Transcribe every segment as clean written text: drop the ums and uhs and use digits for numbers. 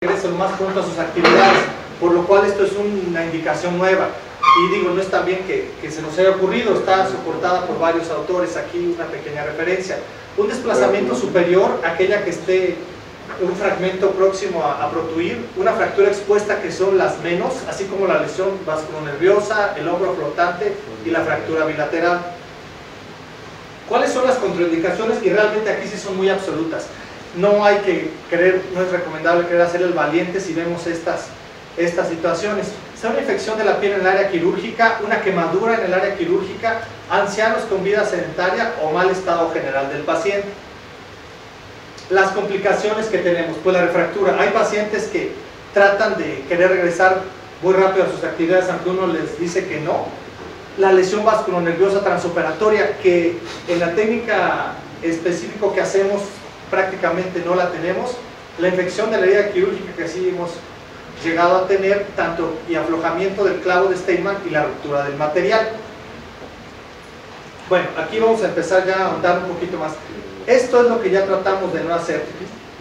regrese lo más pronto a sus actividades, por lo cual esto es una indicación nueva. Y digo, no es tan bien que se nos haya ocurrido, está soportada por varios autores, aquí una pequeña referencia. Un desplazamiento superior, aquella que esté un fragmento próximo a protuir, una fractura expuesta que son las menos, así como la lesión vasculonerviosa, el hombro flotante y la fractura bilateral. ¿Cuáles son las contraindicaciones? Y realmente aquí sí son muy absolutas. No hay que creer, no es recomendable querer hacer el valiente si vemos estas situaciones. Sea una infección de la piel en el área quirúrgica, una quemadura en el área quirúrgica, ancianos con vida sedentaria o mal estado general del paciente. Las complicaciones que tenemos, pues la refractura. Hay pacientes que tratan de querer regresar muy rápido a sus actividades, aunque uno les dice que no. La lesión vasculonerviosa transoperatoria, que en la técnica específica que hacemos prácticamente no la tenemos. La infección de la herida quirúrgica que sí hemos llegado a tener, tanto y aflojamiento del clavo de Steinmann y la ruptura del material. Bueno, aquí vamos a empezar ya a ahondar un poquito más. Esto es lo que ya tratamos de no hacer.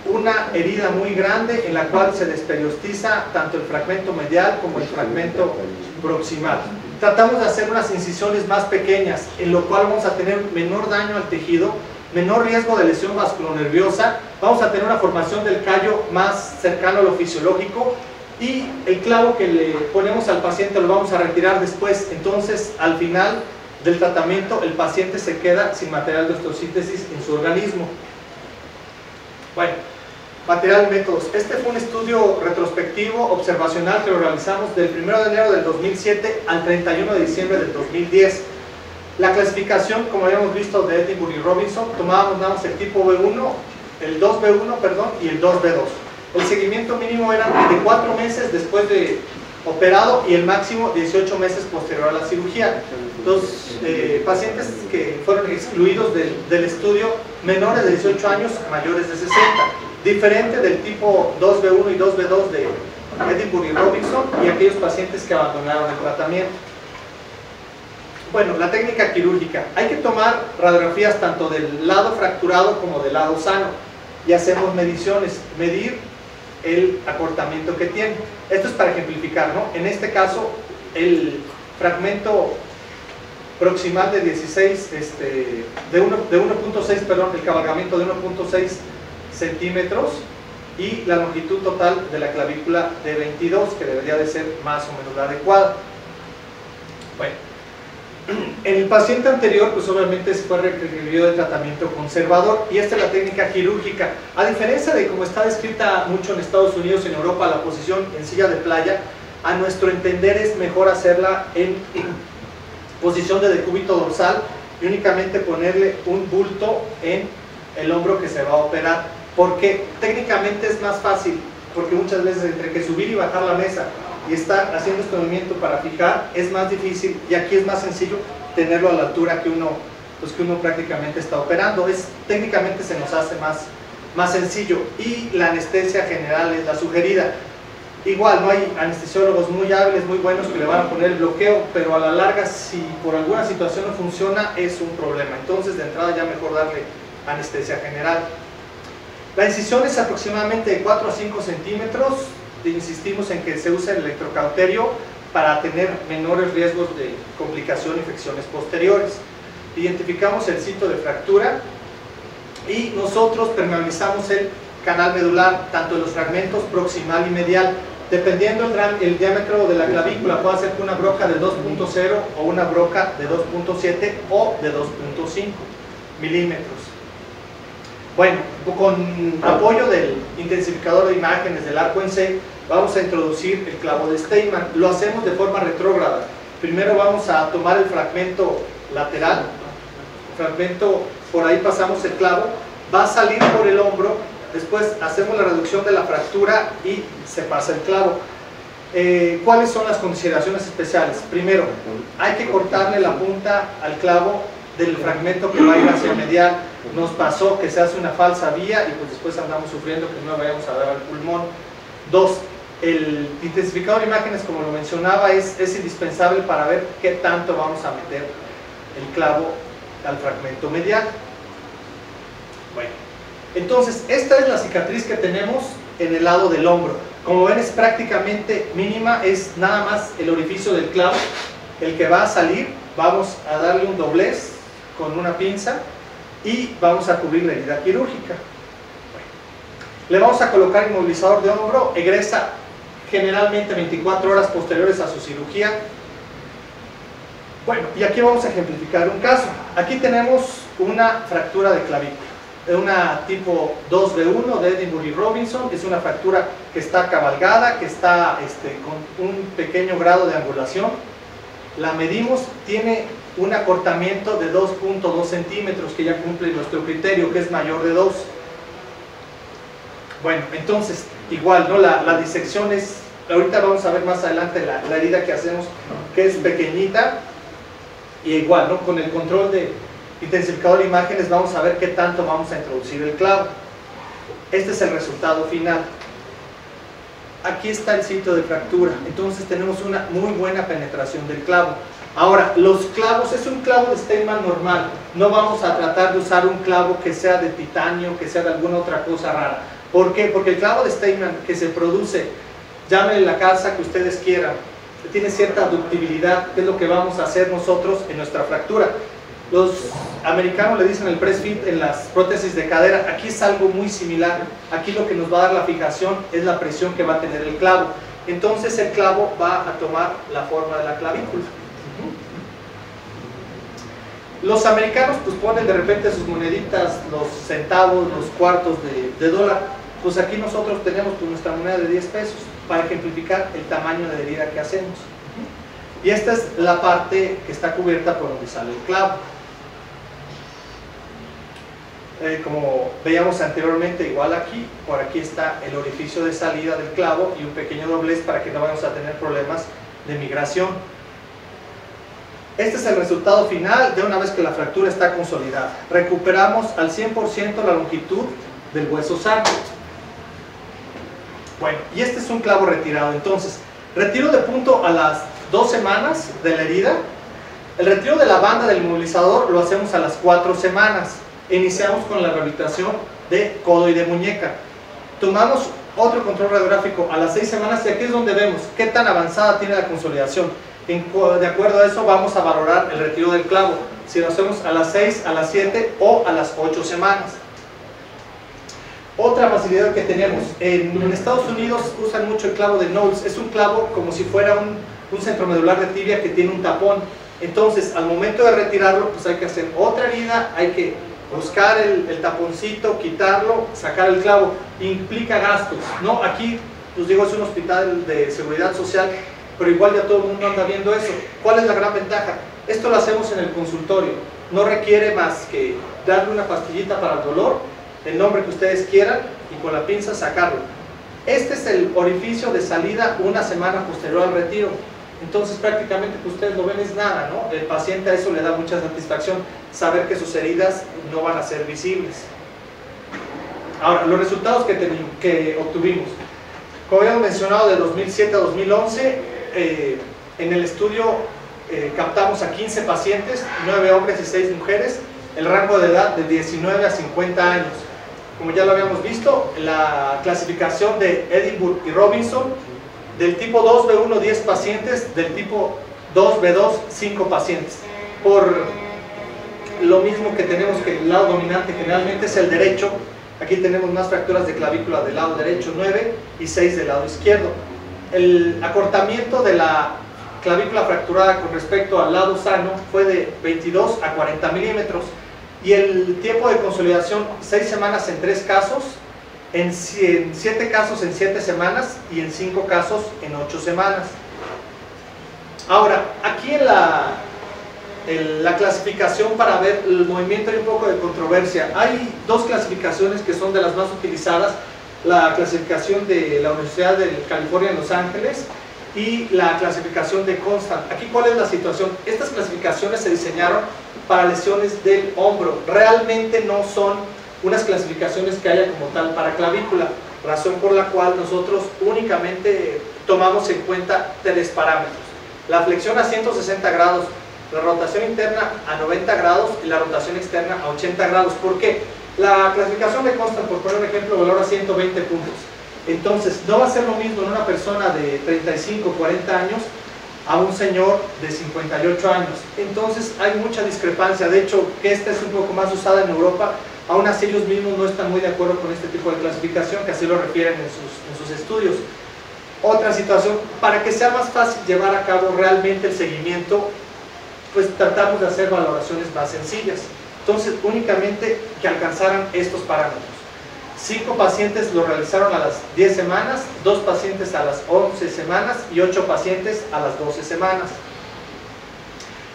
Una herida muy grande en la cual se desperiostiza tanto el fragmento medial como el fragmento proximal. Tratamos de hacer unas incisiones más pequeñas, en lo cual vamos a tener menor daño al tejido, menor riesgo de lesión vasculonerviosa, vamos a tener una formación del callo más cercano a lo fisiológico y el clavo que le ponemos al paciente lo vamos a retirar después. Entonces, al final del tratamiento, el paciente se queda sin material de osteosíntesis en su organismo. Bueno, material y métodos. Este fue un estudio retrospectivo, observacional, que lo realizamos del 1 de enero del 2007 al 31 de diciembre del 2010. La clasificación, como habíamos visto, de Edinburgh y Robinson, tomábamos nada más el tipo B1, el 2B1, perdón, y el 2B2. El seguimiento mínimo era de 4 meses después de operado y el máximo 18 meses posterior a la cirugía. Los pacientes que fueron excluidos del estudio, menores de 18 años, mayores de 60. Diferente del tipo 2B1 y 2B2 de Edinburgh y Robinson y aquellos pacientes que abandonaron el tratamiento. Bueno, la técnica quirúrgica. Hay que tomar radiografías tanto del lado fracturado como del lado sano y hacemos mediciones, medir el acortamiento que tiene. Esto es para ejemplificar, ¿no? En este caso, el fragmento proximal de 16, de 1.6, perdón, el cabalgamiento de 1.6 centímetros y la longitud total de la clavícula de 22, que debería de ser más o menos la adecuada. Bueno, en el paciente anterior, pues obviamente se fue requerido de tratamiento conservador y esta es la técnica quirúrgica. A diferencia de como está descrita mucho en Estados Unidos y en Europa, la posición en silla de playa, a nuestro entender es mejor hacerla en posición de decúbito dorsal y únicamente ponerle un bulto en el hombro que se va a operar, porque técnicamente es más fácil, porque muchas veces entre que subir y bajar la mesa y estar haciendo este movimiento para fijar es más difícil y aquí es más sencillo tenerlo a la altura que uno prácticamente está operando. Técnicamente se nos hace más sencillo y la anestesia general es la sugerida. Igual no hay anestesiólogos muy hábiles, muy buenos que le van a poner el bloqueo, pero a la larga si por alguna situación no funciona es un problema. Entonces de entrada ya mejor darle anestesia general. La incisión es aproximadamente de 4 a 5 centímetros. Insistimos en que se use el electrocauterio para tener menores riesgos de complicación e infecciones posteriores. Identificamos el sitio de fractura y nosotros permeabilizamos el canal medular, tanto en los fragmentos proximal y medial, dependiendo el diámetro de la clavícula. Puede ser una broca de 2.0 o una broca de 2.7 o de 2.5 milímetros. Bueno, con apoyo del intensificador de imágenes del arco en C, vamos a introducir el clavo de Steinmann. Lo hacemos de forma retrógrada. Primero vamos a tomar el fragmento lateral, por ahí pasamos el clavo, va a salir por el hombro, después hacemos la reducción de la fractura y se pasa el clavo. ¿Cuáles son las consideraciones especiales? Primero, hay que cortarle la punta al clavo del fragmento que va a ir hacia el medial. Nos pasó que se hace una falsa vía y pues después andamos sufriendo que no vayamos a dar al pulmón. 2. El intensificador de imágenes, como lo mencionaba, es indispensable para ver qué tanto vamos a meter el clavo al fragmento medial. Bueno, entonces esta es la cicatriz que tenemos en el lado del hombro. como ven es prácticamente mínima, es nada más el orificio del clavo el que va a salir. Vamos a darle un doblez con una pinza y vamos a cubrir la herida quirúrgica. Le vamos a colocar inmovilizador de hombro, egresa generalmente 24 horas posteriores a su cirugía. Bueno, y aquí vamos a ejemplificar un caso. Aquí tenemos una fractura de clavícula, una tipo 2B1 de Edinburgh y Robinson. Es una fractura que está cabalgada, que está con un pequeño grado de angulación. La medimos, tiene un acortamiento de 2.2 centímetros, que ya cumple nuestro criterio, que es mayor de 2. Bueno, entonces, igual, ¿no? La disección es, ahorita vamos a ver más adelante la herida que hacemos, que es pequeñita, y igual, ¿no? Con el control de intensificador de imágenes vamos a ver qué tanto vamos a introducir el clavo. Este es el resultado final. Aquí está el sitio de fractura, entonces tenemos una muy buena penetración del clavo. Ahora, los clavos, es un clavo de Steinmann normal, no vamos a tratar de usar un clavo que sea de titanio, que sea de alguna otra cosa rara. ¿Por qué? Porque el clavo de Steinmann que se produce, llámenle la casa que ustedes quieran, tiene cierta ductibilidad, que es lo que vamos a hacer nosotros en nuestra fractura. Los americanos le dicen el press fit en las prótesis de cadera. Aquí es algo muy similar. Aquí lo que nos va a dar la fijación es la presión que va a tener el clavo. Entonces el clavo va a tomar la forma de la clavícula. Los americanos pues ponen de repente sus moneditas, los centavos, los cuartos de dólar. Pues aquí nosotros tenemos pues nuestra moneda de 10 pesos para ejemplificar el tamaño de herida que hacemos. Y esta es la parte que está cubierta por donde sale el clavo. Como veíamos anteriormente, igual aquí, por aquí está el orificio de salida del clavo y un pequeño doblez para que no vayamos a tener problemas de migración. Este es el resultado final de una vez que la fractura está consolidada. Recuperamos al 100% la longitud del hueso sano. Bueno, y este es un clavo retirado. Entonces, retiro de punto a las 2 semanas de la herida. El retiro de la banda del inmovilizador lo hacemos a las 4 semanas. Iniciamos con la rehabilitación de codo y de muñeca. Tomamos otro control radiográfico a las 6 semanas y aquí es donde vemos qué tan avanzada tiene la consolidación. De acuerdo a eso vamos a valorar el retiro del clavo, si lo hacemos a las 6, a las 7 o a las 8 semanas. Otra facilidad que tenemos, en Estados Unidos usan mucho el clavo de Knowles. Es un clavo como si fuera un centromedular de tibia que tiene un tapón. Entonces al momento de retirarlo pues hay que hacer otra herida, hay que buscar el taponcito, quitarlo, sacar el clavo. Implica gastos, ¿no? Aquí pues digo es un hospital de seguridad social, pero igual ya todo el mundo anda viendo eso. ¿Cuál es la gran ventaja? Esto lo hacemos en el consultorio, no requiere más que darle una pastillita para el dolor, el nombre que ustedes quieran, y con la pinza sacarlo. Este es el orificio de salida una semana posterior al retiro. Entonces prácticamente que ustedes lo ven es nada, ¿no? El paciente a eso le da mucha satisfacción, saber que sus heridas no van a ser visibles. Ahora, los resultados que obtuvimos. Como habíamos mencionado, de 2007 a 2011, en el estudio captamos a 15 pacientes, 9 hombres y 6 mujeres, el rango de edad de 19 a 50 años. Como ya lo habíamos visto, la clasificación de Edinburgh y Robinson, del tipo 2B1 10 pacientes, del tipo 2B2 5 pacientes. Por lo mismo que tenemos que el lado dominante generalmente es el derecho, aquí tenemos más fracturas de clavícula del lado derecho 9 y 6 del lado izquierdo. El acortamiento de la clavícula fracturada con respecto al lado sano fue de 22 a 40 milímetros y el tiempo de consolidación 6 semanas en 3 casos, en 7 casos en 7 semanas y en 5 casos en 8 semanas. Ahora, aquí en la clasificación para ver el movimiento hay un poco de controversia. Hay dos clasificaciones que son de las más utilizadas, la clasificación de la Universidad de California en Los Ángeles y la clasificación de Constant. Aquí, ¿cuál es la situación? Estas clasificaciones se diseñaron para lesiones del hombro, realmente no son unas clasificaciones que haya como tal para clavícula, razón por la cual nosotros únicamente tomamos en cuenta 3 parámetros: la flexión a 160 grados, la rotación interna a 90 grados y la rotación externa a 80 grados. ¿Por qué? La clasificación de Constant, por poner un ejemplo, valora 120 puntos. Entonces, no va a ser lo mismo en una persona de 35, 40 años a un señor de 58 años. Entonces, hay mucha discrepancia. De hecho, que esta es un poco más usada en Europa, aún así ellos mismos no están muy de acuerdo con este tipo de clasificación, que así lo refieren en sus estudios. Otra situación, para que sea más fácil llevar a cabo realmente el seguimiento, pues tratamos de hacer valoraciones más sencillas. Entonces, únicamente que alcanzaran estos parámetros. 5 pacientes lo realizaron a las 10 semanas, 2 pacientes a las 11 semanas y 8 pacientes a las 12 semanas.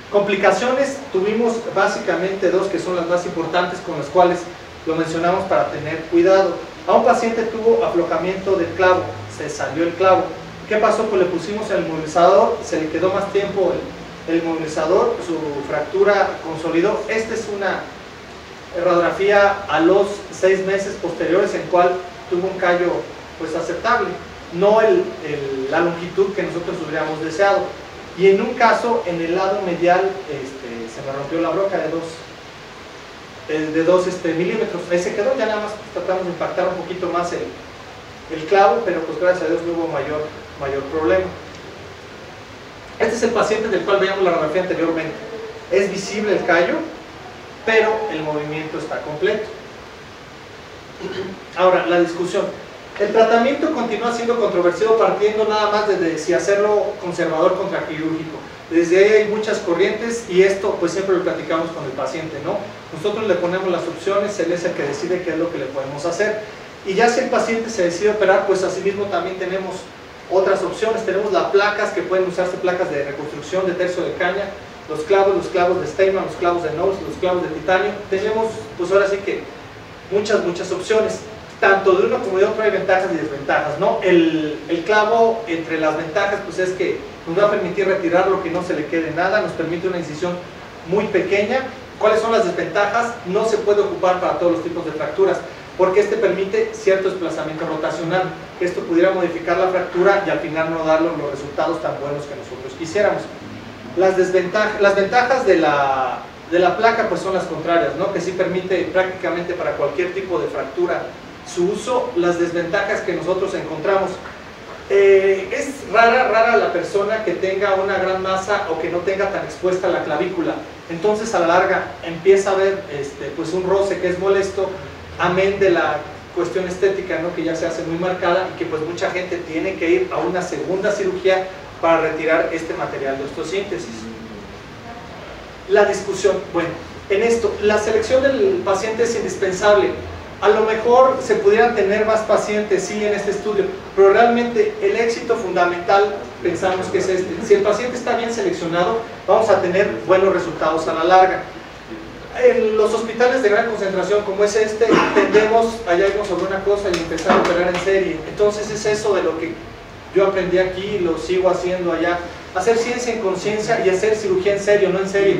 Complicaciones, tuvimos básicamente 2 que son las más importantes, con las cuales lo mencionamos para tener cuidado. A un paciente tuvo aflojamiento del clavo, se salió el clavo. ¿Qué pasó? Pues le pusimos el inmovilizador, se le quedó más tiempo el inmovilizador, su fractura consolidó. Esta es una radiografía a los 6 meses posteriores, en cual tuvo un callo pues aceptable, no la longitud que nosotros hubiéramos deseado. Y en un caso, en el lado medial, se me rompió la broca de 2 milímetros. Ahí se quedó, ya nada más tratamos de impactar un poquito más el clavo, pero pues gracias a Dios no hubo mayor problema. Este es el paciente del cual veíamos la radiografía anteriormente. Es visible el callo, pero el movimiento está completo. Ahora, la discusión. El tratamiento continúa siendo controversiado, partiendo nada más desde si hacerlo conservador contra quirúrgico. Desde ahí hay muchas corrientes, y esto pues siempre lo platicamos con el paciente, ¿no? Nosotros le ponemos las opciones, él es el que decide qué es lo que le podemos hacer. Y ya si el paciente se decide operar, pues asimismo también tenemos otras opciones. Tenemos las placas, que pueden usarse placas de reconstrucción de tercio de caña, los clavos de Steinmann, los clavos de Knowles, los clavos de titanio. Tenemos pues ahora sí que muchas opciones. Tanto de uno como de otro hay ventajas y desventajas, ¿no? El clavo, entre las ventajas, pues es que nos va a permitir retirar lo que no se le quede nada, nos permite una incisión muy pequeña. ¿Cuáles son las desventajas? No se puede ocupar para todos los tipos de fracturas, porque permite cierto desplazamiento rotacional, que esto pudiera modificar la fractura y al final no dar los resultados tan buenos que nosotros quisiéramos. Las ventajas de la placa pues son las contrarias, ¿no? Que sí permite prácticamente para cualquier tipo de fractura su uso. Las desventajas que nosotros encontramos, es rara la persona que tenga una gran masa o que no tenga tan expuesta la clavícula. Entonces a la larga empieza a haber pues un roce que es molesto, amén de la cuestión estética, ¿no? Que ya se hace muy marcada, y que pues mucha gente tiene que ir a una segunda cirugía para retirar este material de osteosíntesis. La discusión, bueno, en esto, la selección del paciente es indispensable. A lo mejor se pudieran tener más pacientes, sí, en este estudio, pero realmente el éxito fundamental pensamos que es este. Si el paciente está bien seleccionado, vamos a tener buenos resultados a la larga. En los hospitales de gran concentración como es tendemos a irnos sobre una cosa y empezar a operar en serie. Entonces es eso de lo que yo aprendí aquí y lo sigo haciendo allá. Hacer ciencia en conciencia y hacer cirugía en serio, no en serie.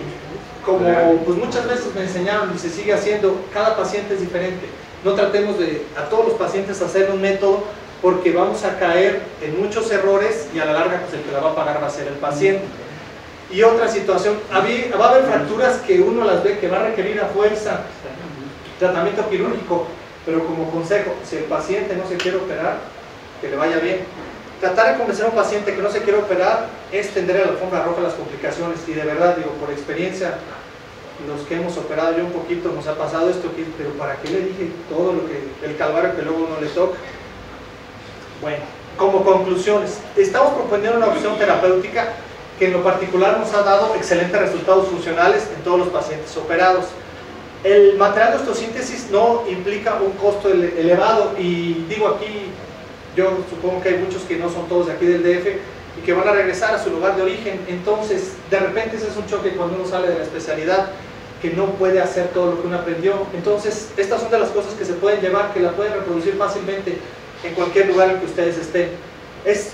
Como pues muchas veces me enseñaron y se sigue haciendo, cada paciente es diferente. No tratemos de a todos los pacientes hacer un método, porque vamos a caer en muchos errores y a la larga pues el que la va a pagar va a ser el paciente. Y otra situación, va a haber fracturas que uno las ve que va a requerir a fuerza tratamiento quirúrgico, pero como consejo, si el paciente no se quiere operar, que le vaya bien. Tratar de convencer a un paciente que no se quiere operar es tender a la alfombra roja las complicaciones, y de verdad digo, por experiencia, los que hemos operado yo un poquito nos ha pasado esto, pero ¿para qué le dije todo el calvario que luego no le toca? Bueno, como conclusiones, estamos proponiendo una opción terapéutica que en lo particular nos ha dado excelentes resultados funcionales en todos los pacientes operados. El material de osteosíntesis no implica un costo elevado, y digo aquí, yo supongo que hay muchos que no son todos de aquí del DF y que van a regresar a su lugar de origen. Entonces de repente ese es un choque cuando uno sale de la especialidad, que no puede hacer todo lo que uno aprendió. Entonces estas son de las cosas que se pueden llevar, que la pueden reproducir fácilmente en cualquier lugar en que ustedes estén. Es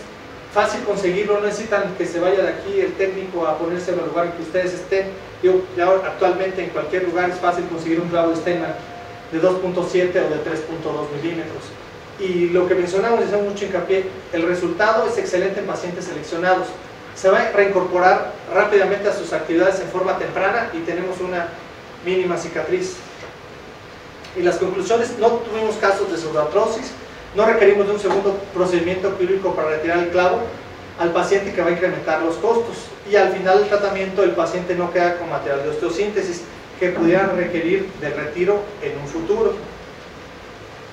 fácil conseguirlo, no necesitan que se vaya de aquí el técnico a ponerse en el lugar en que ustedes estén. Yo, ya actualmente en cualquier lugar es fácil conseguir un clavo de Steinmann de 2.7 o de 3.2 milímetros. Y lo que mencionamos, hacemos mucho hincapié, el resultado es excelente en pacientes seleccionados. Se va a reincorporar rápidamente a sus actividades en forma temprana y tenemos una mínima cicatriz. Y las conclusiones, no tuvimos casos de pseudoartrosis, No requerimos de un segundo procedimiento quirúrgico para retirar el clavo al paciente, que va a incrementar los costos, y al final del tratamiento el paciente no queda con material de osteosíntesis que pudieran requerir del retiro en un futuro.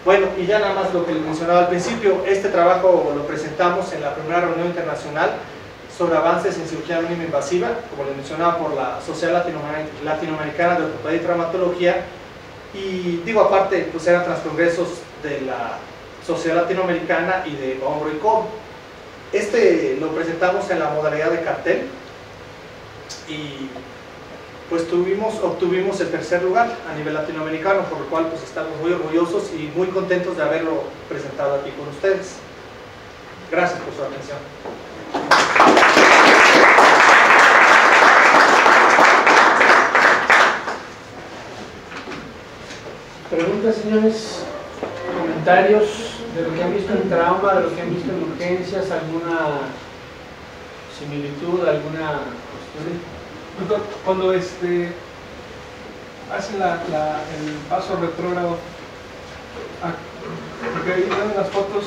Bueno, y ya nada más lo que les mencionaba al principio, este trabajo lo presentamos en la primera reunión internacional sobre avances en cirugía mínima invasiva, como les mencionaba, por la Sociedad Latinoamericana de Ortopedia y Traumatología, y digo, aparte, pues eran transcongresos de la Sociedad Latinoamericana y de hombro y codo. Este lo presentamos en la modalidad de cartel y pues obtuvimos el tercer lugar a nivel latinoamericano, por lo cual pues estamos muy orgullosos y muy contentos de haberlo presentado aquí con ustedes. Gracias por su atención. Preguntas, señores, comentarios de lo que han visto en trauma, de lo que han visto en urgencias, alguna similitud, alguna cuestión. Cuando hacen el paso retrógrado, porque ahí en las fotos,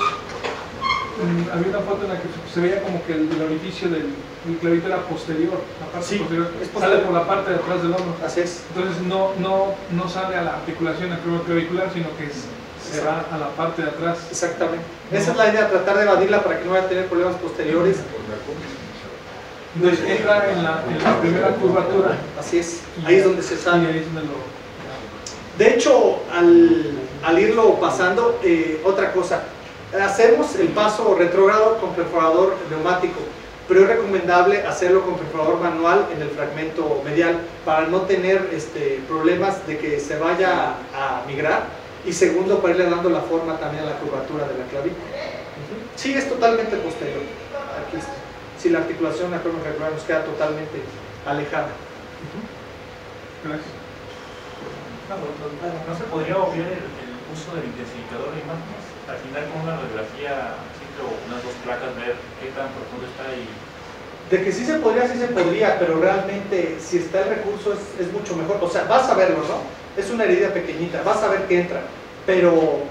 había una foto en la que se veía como que el orificio del clavito era posterior, la parte posterior, sale por la parte de atrás del hombro. Así es. Entonces no sale a la articulación acromioclavicular, sino que se va a la parte de atrás. Exactamente. Esa es la idea, tratar de evadirla para que no vaya a tener problemas posteriores. Entonces entra en la primera curvatura. Así es, ahí es donde se sale. Ahí es donde De hecho, al irlo pasando, otra cosa, hacemos el paso retrógrado con perforador neumático, pero es recomendable hacerlo con perforador manual en el fragmento medial para no tener problemas de que se vaya a migrar, y segundo, para irle dando la forma también a la curvatura de la clavícula. Sí, es totalmente posterior. Aquí está. Si la articulación acromioclavicular nos queda totalmente alejada. Gracias. ¿No se podría obviar el uso del intensificador de imágenes? Al final, con una radiografía simple o unas dos placas, ver qué tan profundo está y... De que sí se podría, pero realmente si está el recurso es mucho mejor. O sea, vas a verlo, ¿no? Es una herida pequeñita, vas a ver que entra, pero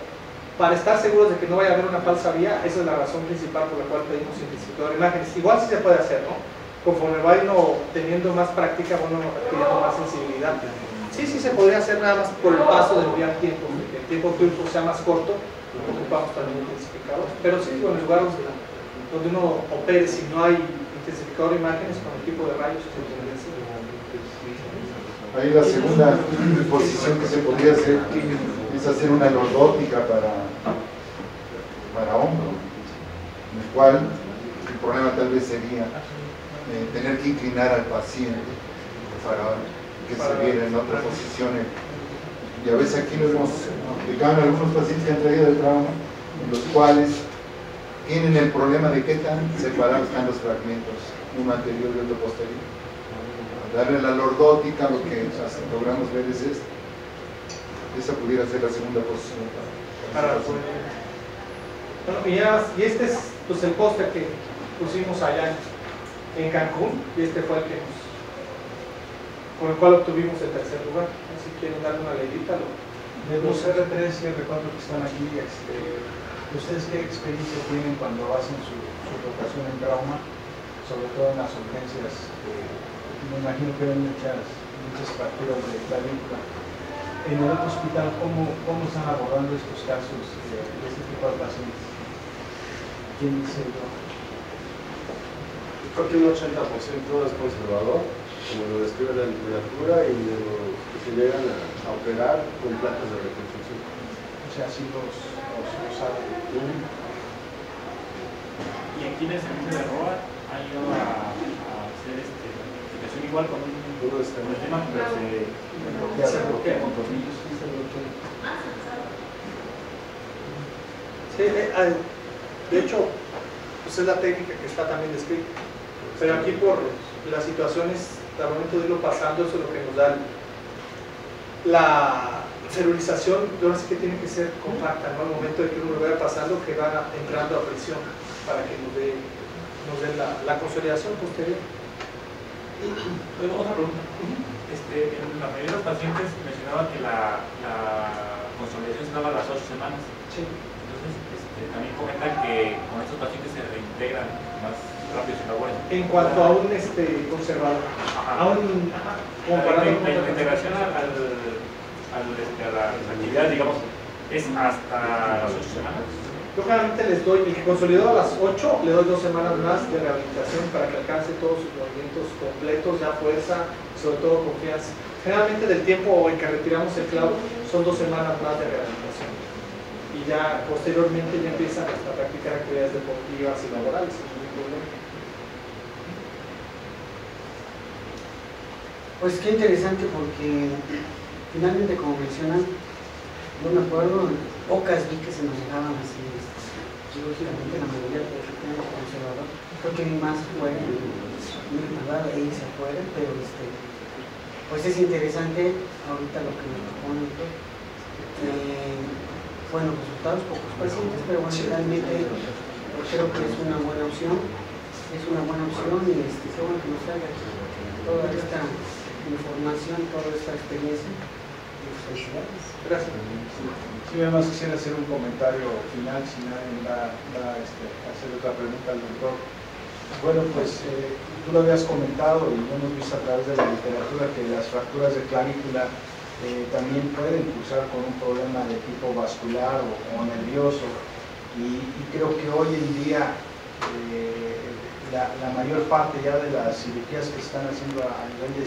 para estar seguros de que no vaya a haber una falsa vía, esa es la razón principal por la cual pedimos intensificador de imágenes. Igual sí se puede hacer, ¿no? Conforme va uno teniendo más práctica, bueno, adquiriendo más sensibilidad. Sí se podría hacer, nada más por el paso de enviar tiempo, de que el tiempo quirúrgico sea más corto, ocupamos también intensificadores. Pero sí, bueno, en lugares donde uno opere, si no hay intensificador de imágenes con el tipo de rayos, se podría hacer. Ahí la segunda posición que se podría hacer es hacer una lordótica para hombro, en el cual el problema tal vez sería tener que inclinar al paciente para que se viera en otra posición. Y a veces aquí nos hemos explicado en algunos pacientes que han traído el trauma, en los cuales tienen el problema de qué tan separados están los fragmentos, uno anterior y otro posterior. Darle la lordótica, lo que logramos ver es esto. Esa pudiera ser la segunda posición. Bueno, y este es pues, el póster que pusimos allá en Cancún, y este fue el que con el cual obtuvimos el tercer lugar. Si quieren darle una leidita, de los R3 y R4 que están aquí, ¿ustedes qué experiencia tienen cuando hacen su rotación en trauma, sobre todo en las urgencias? Me imagino que ven muchas fracturas de clavícula. En el otro hospital, ¿cómo están abordando estos casos de este tipo de pacientes? ¿Quién dice yo? Creo que un 80% es conservador, como lo describe la literatura, y de los que se llegan a operar con placas de reconstrucción. O sea, sí los saben. Y aquí en el servicio de ROA han ido a hacer investigación igual con un tema, pero se bloquea con tornillos. Sí, de hecho, pues es la técnica que está también descrita. Pero aquí por las situaciones, al momento de irlo pasando, eso es lo que nos da la celulización. Ahora sí que tiene que ser compacta, ¿no? Al momento de que uno lo vaya pasando, que va entrando a presión para que nos dé la consolidación posterior. Otra pregunta. En la mayoría de los pacientes mencionaba que la consolidación estaba a las 8 semanas. Sí. Entonces, también comentan que con estos pacientes se reintegran más rápido sus labores. En cuanto a un conservador, a un comparado con la integración a las actividades, digamos, es hasta las 8 semanas. Yo generalmente les doy, el que consolidó a las 8, le doy 2 semanas más de rehabilitación para que alcance todos sus movimientos completos, ya fuerza, sobre todo confianza. Generalmente del tiempo en que retiramos el clavo son 2 semanas más de rehabilitación. Y ya posteriormente ya empiezan a practicar actividades deportivas y laborales, sin ningún problema. Pues qué interesante, porque finalmente, como mencionan, no me acuerdo, pocas vi que se manejaban así quirúrgicamente, la mayoría de que tienen conservador. Creo que vi más fuera, muy privado, e irse afuera, pero pues es interesante ahorita lo que nos proponen. Bueno, resultados pocos pacientes, pero bueno, realmente creo que es una buena opción. Es una buena opción y qué bueno que nos traiga toda esta información, toda esta experiencia. Felicidades. Gracias. Sí, además quisiera hacer un comentario final, si nadie va a hacer otra pregunta al doctor. Bueno, pues tú lo habías comentado y lo hemos visto a través de la literatura que las fracturas de clavícula también pueden cursar con un problema de tipo vascular o nervioso, y creo que hoy en día la mayor parte ya de las cirugías que están haciendo a nivel de